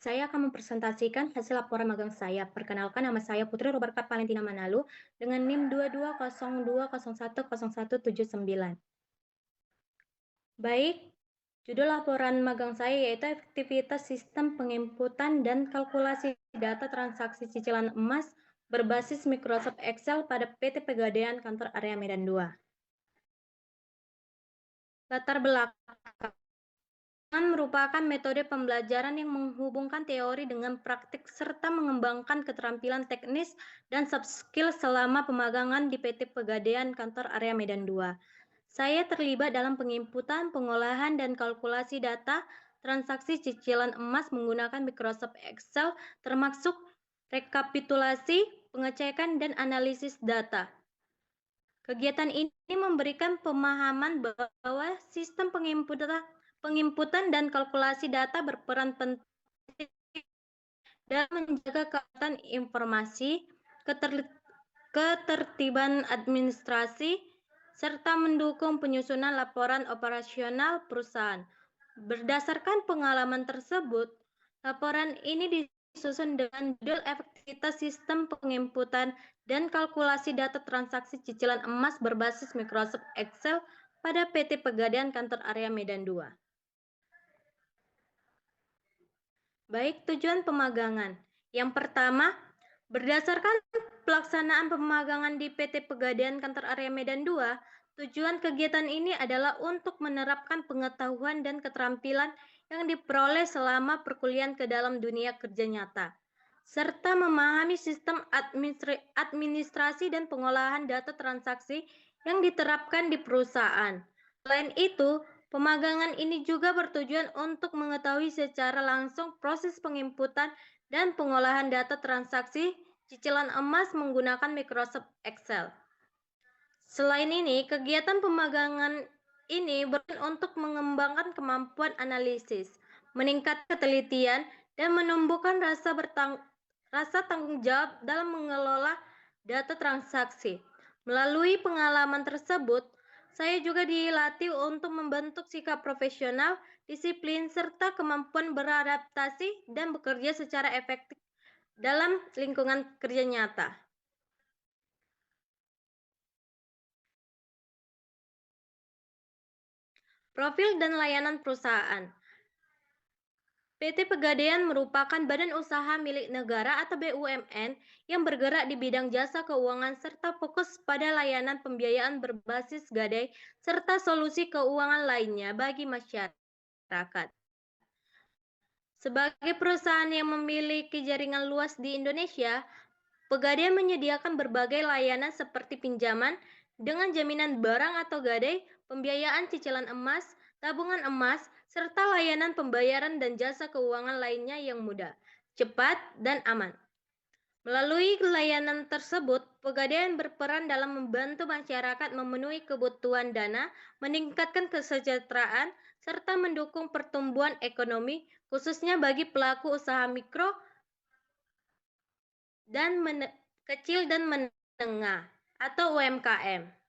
Saya akan mempresentasikan hasil laporan magang saya. Perkenalkan, nama saya Putri Roberta Valentina Manalu dengan NIM 2202010179. Baik, judul laporan magang saya yaitu efektivitas sistem penginputan dan kalkulasi data transaksi cicilan emas berbasis Microsoft Excel pada PT Pegadaian Kantor Area Medan 2. Latar belakang merupakan metode pembelajaran yang menghubungkan teori dengan praktik serta mengembangkan keterampilan teknis dan soft skill selama pemagangan di PT Pegadaian Kantor Area Medan 2. Saya terlibat dalam penginputan, pengolahan, dan kalkulasi data transaksi cicilan emas menggunakan Microsoft Excel, termasuk rekapitulasi, pengecekan, dan analisis data. Kegiatan ini memberikan pemahaman bahwa sistem pengimputan dan kalkulasi data berperan penting dalam menjaga keamanan informasi, ketertiban administrasi, serta mendukung penyusunan laporan operasional perusahaan. Berdasarkan pengalaman tersebut, laporan ini disusun dengan judul efektivitas sistem penginputan dan kalkulasi data transaksi cicilan emas berbasis Microsoft Excel pada PT Pegadaian Kantor Area Medan 2. Baik, tujuan pemagangan. Yang pertama, berdasarkan pelaksanaan pemagangan di PT Pegadaian Kantor Area Medan 2, tujuan kegiatan ini adalah untuk menerapkan pengetahuan dan keterampilan yang diperoleh selama perkuliahan ke dalam dunia kerja nyata, serta memahami sistem administrasi dan pengolahan data transaksi yang diterapkan di perusahaan. Selain itu, pemagangan ini juga bertujuan untuk mengetahui secara langsung proses penginputan dan pengolahan data transaksi cicilan emas menggunakan Microsoft Excel. Selain ini, kegiatan pemagangan ini bertujuan untuk mengembangkan kemampuan analisis, meningkatkan ketelitian, dan menumbuhkan rasa tanggung jawab dalam mengelola data transaksi. Melalui pengalaman tersebut, saya juga dilatih untuk membentuk sikap profesional, disiplin, serta kemampuan beradaptasi dan bekerja secara efektif dalam lingkungan kerja nyata. Profil dan layanan perusahaan. PT Pegadaian merupakan badan usaha milik negara atau BUMN yang bergerak di bidang jasa keuangan serta fokus pada layanan pembiayaan berbasis gadai serta solusi keuangan lainnya bagi masyarakat. Sebagai perusahaan yang memiliki jaringan luas di Indonesia, Pegadaian menyediakan berbagai layanan seperti pinjaman dengan jaminan barang atau gadai, pembiayaan cicilan emas, tabungan emas, serta layanan pembayaran dan jasa keuangan lainnya yang mudah, cepat, dan aman. Melalui layanan tersebut, Pegadaian berperan dalam membantu masyarakat memenuhi kebutuhan dana, meningkatkan kesejahteraan, serta mendukung pertumbuhan ekonomi, khususnya bagi pelaku usaha mikro dan kecil dan menengah atau UMKM.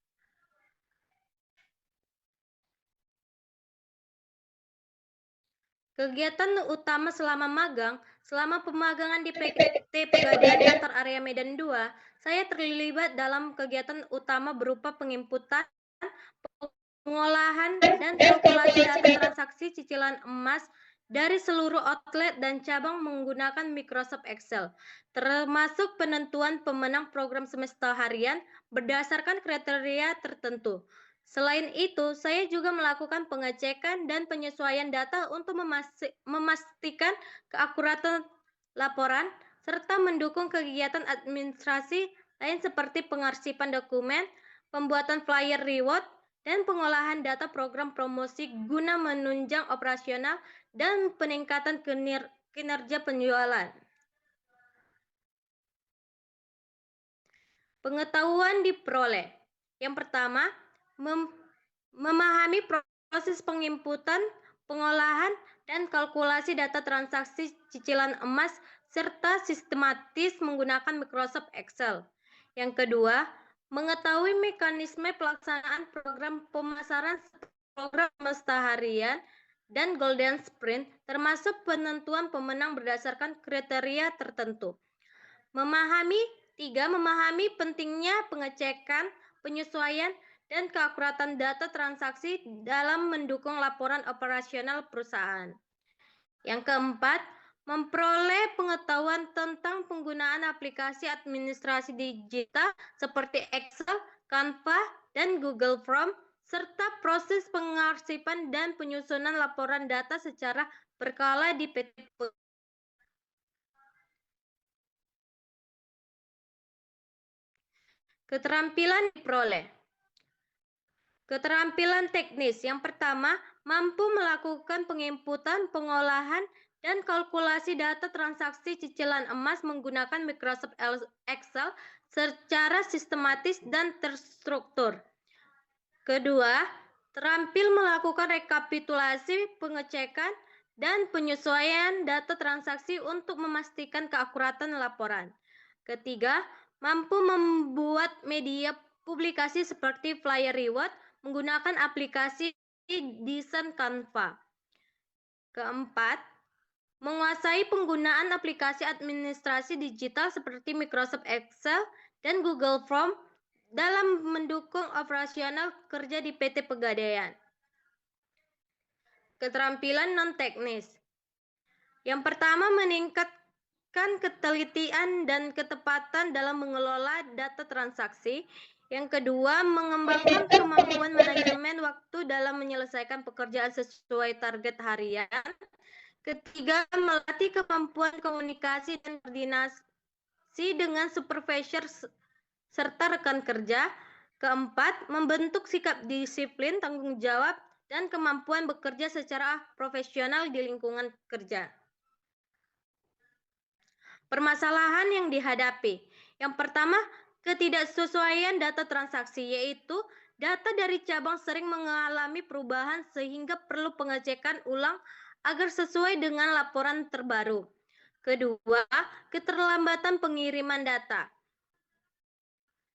Kegiatan utama selama magang, selama pemagangan di PT Pegadaian Kantor Area Medan 2, saya terlibat dalam kegiatan utama berupa penginputan, pengolahan, dan kalkulasi data transaksi cicilan emas dari seluruh outlet dan cabang menggunakan Microsoft Excel, termasuk penentuan pemenang program semester harian berdasarkan kriteria tertentu. Selain itu, saya juga melakukan pengecekan dan penyesuaian data untuk memastikan keakuratan laporan, serta mendukung kegiatan administrasi lain seperti pengarsipan dokumen, pembuatan flyer reward, dan pengolahan data program promosi guna menunjang operasional dan peningkatan kinerja penjualan. Pengetahuan diperoleh. Yang pertama, memahami proses penginputan, pengolahan, dan kalkulasi data transaksi cicilan emas serta sistematis menggunakan Microsoft Excel. Yang kedua, mengetahui mekanisme pelaksanaan program pemasaran program semesta harian dan Golden Sprint, termasuk penentuan pemenang berdasarkan kriteria tertentu. Memahami pentingnya pengecekan, penyesuaian, dan keakuratan data transaksi dalam mendukung laporan operasional perusahaan. Yang keempat, memperoleh pengetahuan tentang penggunaan aplikasi administrasi digital seperti Excel, Canva, dan Google Form, serta proses pengarsipan dan penyusunan laporan data secara berkala di PT. Keterampilan diperoleh. Keterampilan teknis. Yang pertama, mampu melakukan penginputan, pengolahan, dan kalkulasi data transaksi cicilan emas menggunakan Microsoft Excel secara sistematis dan terstruktur. Kedua, terampil melakukan rekapitulasi, pengecekan, dan penyesuaian data transaksi untuk memastikan keakuratan laporan. Ketiga, mampu membuat media publikasi seperti flyer reward menggunakan aplikasi desain Canva. Keempat, menguasai penggunaan aplikasi administrasi digital seperti Microsoft Excel dan Google Form dalam mendukung operasional kerja di PT Pegadaian. Keterampilan non-teknis. Yang pertama, meningkatkan ketelitian dan ketepatan dalam mengelola data transaksi. Yang kedua, mengembangkan kemampuan manajemen waktu dalam menyelesaikan pekerjaan sesuai target harian. Ketiga, melatih kemampuan komunikasi dan koordinasi dengan supervisor serta rekan kerja. Keempat, membentuk sikap disiplin, tanggung jawab, dan kemampuan bekerja secara profesional di lingkungan kerja. Permasalahan yang dihadapi. Yang pertama, ketidaksesuaian data transaksi, yaitu data dari cabang sering mengalami perubahan sehingga perlu pengecekan ulang agar sesuai dengan laporan terbaru. Kedua, keterlambatan pengiriman data,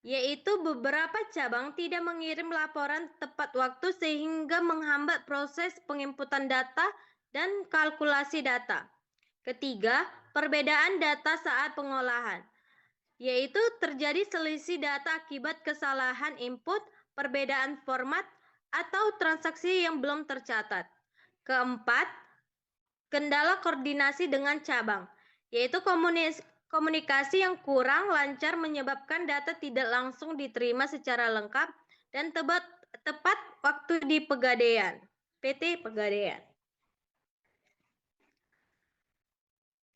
yaitu beberapa cabang tidak mengirim laporan tepat waktu sehingga menghambat proses penginputan data dan kalkulasi data. Ketiga, perbedaan data saat pengolahan, yaitu terjadi selisih data akibat kesalahan input, perbedaan format, atau transaksi yang belum tercatat. Keempat, kendala koordinasi dengan cabang, yaitu komunikasi yang kurang lancar menyebabkan data tidak langsung diterima secara lengkap dan tepat waktu di Pegadaian, PT Pegadaian.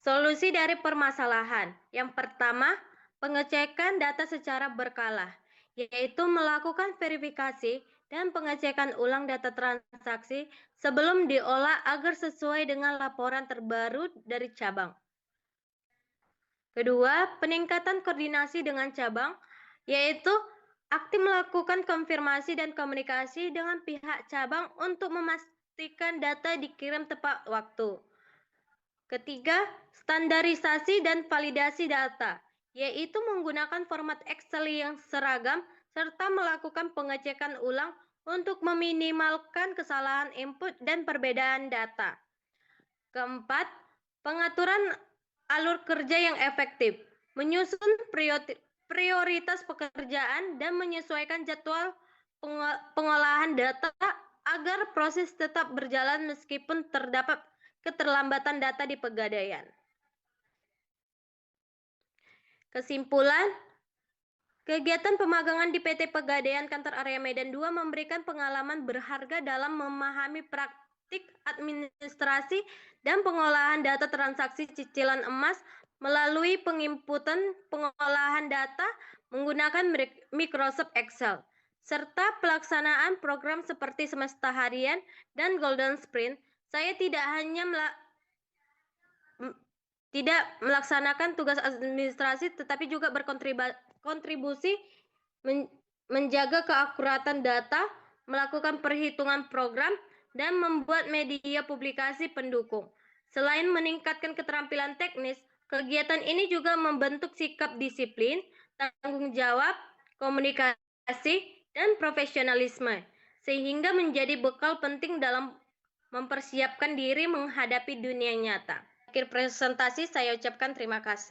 Solusi dari permasalahan. Yang pertama, pengecekan data secara berkala, yaitu melakukan verifikasi dan pengecekan ulang data transaksi sebelum diolah agar sesuai dengan laporan terbaru dari cabang. Kedua, peningkatan koordinasi dengan cabang, yaitu aktif melakukan konfirmasi dan komunikasi dengan pihak cabang untuk memastikan data dikirim tepat waktu. Ketiga, standarisasi dan validasi data, yaitu menggunakan format Excel yang seragam serta melakukan pengecekan ulang untuk meminimalkan kesalahan input dan perbedaan data. Keempat, pengaturan alur kerja yang efektif, menyusun prioritas pekerjaan dan menyesuaikan jadwal pengolahan data agar proses tetap berjalan meskipun terdapat keterlambatan data di Pegadaian. Kesimpulan, kegiatan pemagangan di PT Pegadaian Kantor Area Medan 2 memberikan pengalaman berharga dalam memahami praktik administrasi dan pengolahan data transaksi cicilan emas melalui penginputan pengolahan data menggunakan Microsoft Excel, serta pelaksanaan program seperti Semesta Harian dan Golden Sprint. Saya tidak hanya melaksanakan tugas administrasi, tetapi juga berkontribusi menjaga keakuratan data, melakukan perhitungan program, dan membuat media publikasi pendukung. Selain meningkatkan keterampilan teknis, kegiatan ini juga membentuk sikap disiplin, tanggung jawab, komunikasi, dan profesionalisme, sehingga menjadi bekal penting dalam mempersiapkan diri menghadapi dunia nyata. Akhir presentasi saya ucapkan terima kasih.